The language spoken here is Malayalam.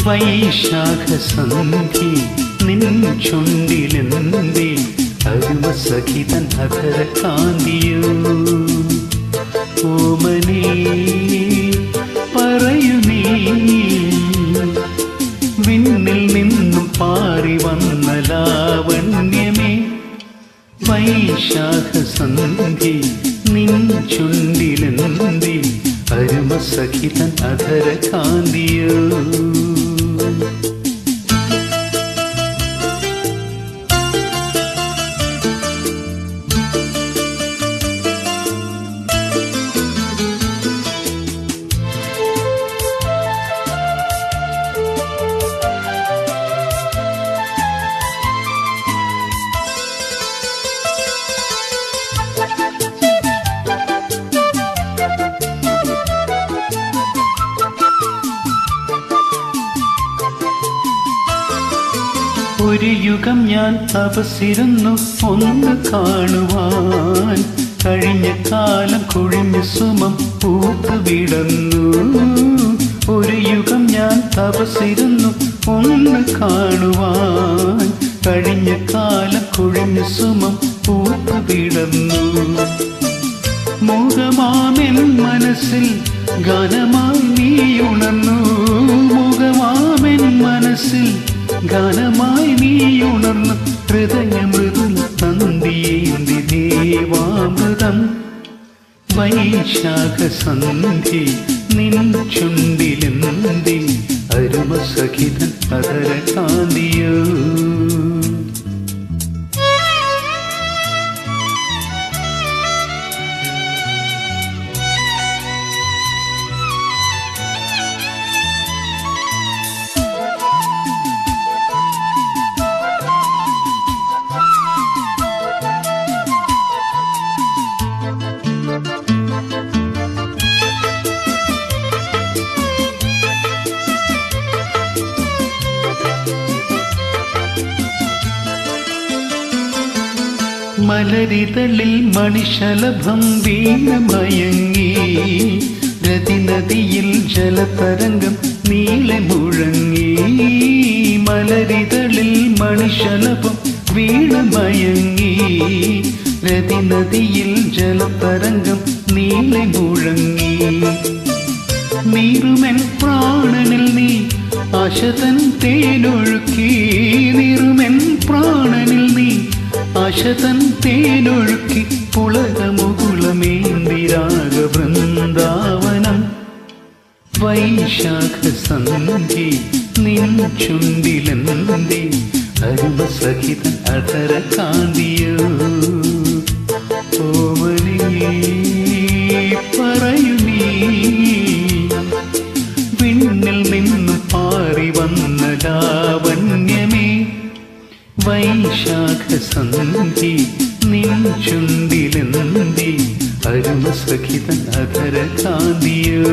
വൈശാഖസന്ധി നിൻ ചുണ്ടിലെന്തേ അരുമസഖിതൻ അധര കാന്തിയോ ഓമനേ പറയൂ നീ വിണ്ണിൽ നിന്നും പാറി വന്ന ലാവണ്യമേ വൈശാഖസന്ധി നിൻ ചുണ്ടിലെന്തേ അരുമസഖിതൻ അധര കാന്തിയോ ഒരു യുഗം ഞാൻ തപസ്സിരുന്നു ഒന്ന് കാണുവാൻ കഴിഞ്ഞ കാലം കുഴിഞ്ഞ സുമം പൂത്തുവിടന്നു ഒരു യുഗം ഞാൻ തപസ്സിരുന്നു ഒന്ന് കാണുവാൻ കഴിഞ്ഞ കാലം കുഴിഞ്ഞ സുമം പൂത്തുവിടന്നു മുഖമാമെൻ മനസ്സിൽ ഗാനമായി നീ ഉണർന്നു മുഖമാമെൻ മനസ്സിൽ ഗാനമായി നീ ഉണർന്നു ഹൃദയമൃദുൽ തന്തിയേന്തി ദേവാമൃതം വൈശാഖസന്ധി നിൻ ചുണ്ടിലെന്തേ അരുമസഖിതൻ അധര കാന്തിയോ മലരിതളിൽ മണിശലഭം വീണമയങ്ങി രതിനദിയിൽ ജലതരംഗം നീളെ മുഴങ്ങി മലരിതളിൽ മണിശലഭം വീണമയങ്ങി രതിനദിയിൽ ജലതരംഗം നീളെ മുഴങ്ങി നീറുമെൻ പ്രാണനിൽ നീ ആശതൻ തേനൊഴുക്കി നീറുമെൻ പ്രാണനിൽ നീ ആശതൻ തേനൊഴുക്കി പുളകമുകുളമേന്തി രാഗവൃന്ദാവനം വൈശാഖസന്ധി നിൻ ചുണ്ടിലെന്തേ അരുമസഖിതൻ അധര കാന്തിയോ ഓമനേ പറയൂ നീ വിണ്ണിൽ നിന്നു പാറി വന്ന ലാവണ്യമേ വൈശാഖസന്ധി നിൻ ചുണ്ടിലെന്തേ അരുമസഖിതൻ അധര കാന്തിയോ